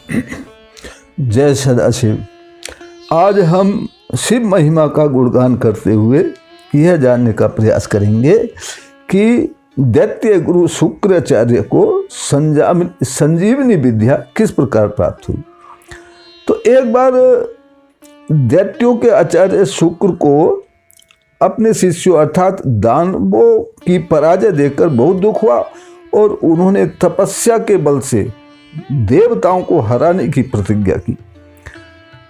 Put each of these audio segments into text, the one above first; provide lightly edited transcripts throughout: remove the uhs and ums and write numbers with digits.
जय सदाशिव। आज हम शिव महिमा का गुणगान करते हुए यह जानने का प्रयास करेंगे कि दैत्य गुरु शुक्राचार्य को संजीवनी विद्या किस प्रकार प्राप्त हुई। तो एक बार दैत्यों के आचार्य शुक्र को अपने शिष्यों अर्थात दानवों की पराजय देखकर बहुत दुख हुआ और उन्होंने तपस्या के बल से देवताओं को हराने की प्रतिज्ञा की।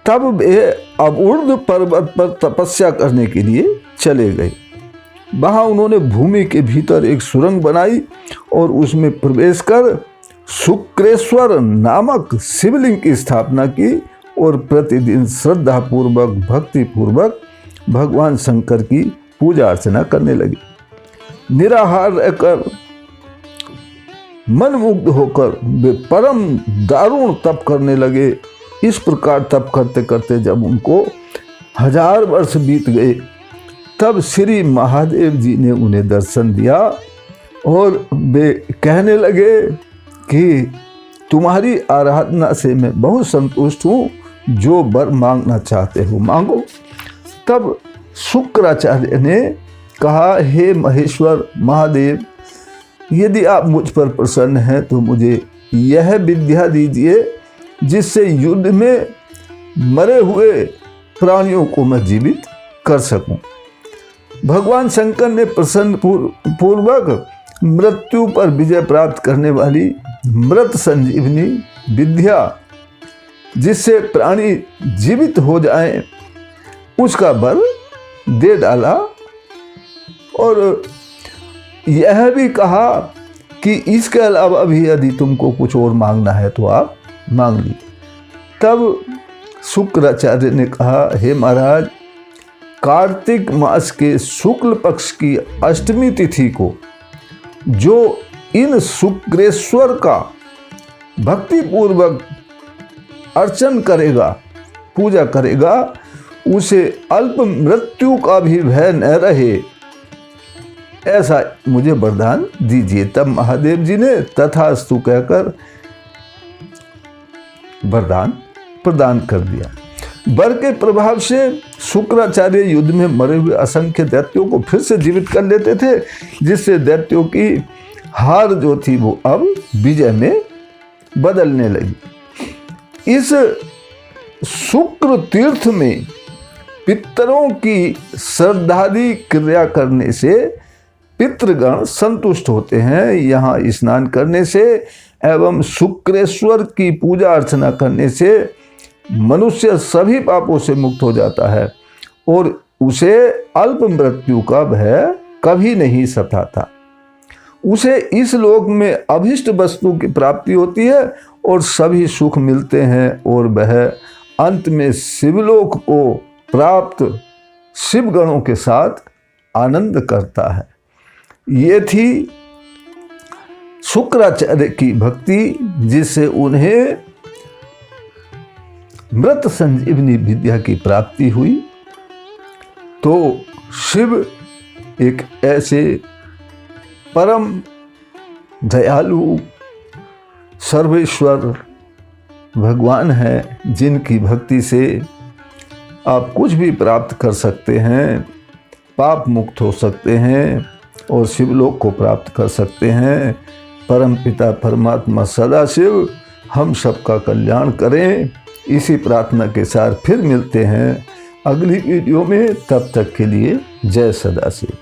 तब वे अबुर्द पर्वत पर तपस्या करने के लिए चले गए। वहाँ उन्होंने भूमि के भीतर एक सुरंग बनाई और उसमें प्रवेश कर शुक्रेश्वर नामक शिवलिंग की स्थापना की और प्रतिदिन श्रद्धापूर्वक भक्तिपूर्वक भगवान शंकर की पूजा अर्चना करने लगे। निराहार रहकर मनमुग्ध होकर वे परम दारुण तप करने लगे। इस प्रकार तप करते करते जब उनको 1000 वर्ष बीत गए तब श्री महादेव जी ने उन्हें दर्शन दिया और वे कहने लगे कि तुम्हारी आराधना से मैं बहुत संतुष्ट हूँ, जो वर मांगना चाहते हो मांगो। तब शुक्राचार्य ने कहा, हे महेश्वर महादेव, यदि आप मुझ पर प्रसन्न हैं तो मुझे यह विद्या दीजिए जिससे युद्ध में मरे हुए प्राणियों को मैं जीवित कर सकूं। भगवान शंकर ने प्रसन्न पूर्वक मृत्यु पर विजय प्राप्त करने वाली मृत संजीवनी विद्या जिससे प्राणी जीवित हो जाएं उसका वर दे डाला और यह भी कहा कि इसके अलावा भी यदि तुमको कुछ और मांगना है तो आप मांग ली। तब शुक्राचार्य ने कहा, हे महाराज, कार्तिक मास के शुक्ल पक्ष की अष्टमी तिथि को जो इन शुक्रेश्वर का भक्ति पूर्वक अर्चन करेगा, पूजा करेगा, उसे अल्प मृत्यु का भी भय न रहे, ऐसा मुझे वरदान दीजिए। तब महादेव जी ने तथास्तु कहकर वरदान प्रदान कर दिया। वर के प्रभाव से शुक्राचार्य युद्ध में मरे हुए असंख्य दैत्यों को फिर से जीवित कर लेते थे, जिससे दैत्यों की हार जो थी वो अब विजय में बदलने लगी। इस शुक्र तीर्थ में पितरों की श्रद्धादि क्रिया करने से पितृगण संतुष्ट होते हैं। यहाँ स्नान करने से एवं शुक्रेश्वर की पूजा अर्चना करने से मनुष्य सभी पापों से मुक्त हो जाता है और उसे अल्प मृत्यु का भय कभी नहीं सताता। उसे इस लोक में अभिष्ट वस्तु की प्राप्ति होती है और सभी सुख मिलते हैं और वह अंत में शिवलोक को प्राप्त शिवगणों के साथ आनंद करता है। ये थी शुक्राचार्य की भक्ति जिससे उन्हें मृत संजीवनी विद्या की प्राप्ति हुई। तो शिव एक ऐसे परम दयालु सर्वेश्वर भगवान है जिनकी भक्ति से आप कुछ भी प्राप्त कर सकते हैं, पाप मुक्त हो सकते हैं और शिवलोक को प्राप्त कर सकते हैं। परम पिता परमात्मा सदाशिव हम सबका कल्याण करें, इसी प्रार्थना के साथ फिर मिलते हैं अगली वीडियो में। तब तक के लिए जय सदाशिव।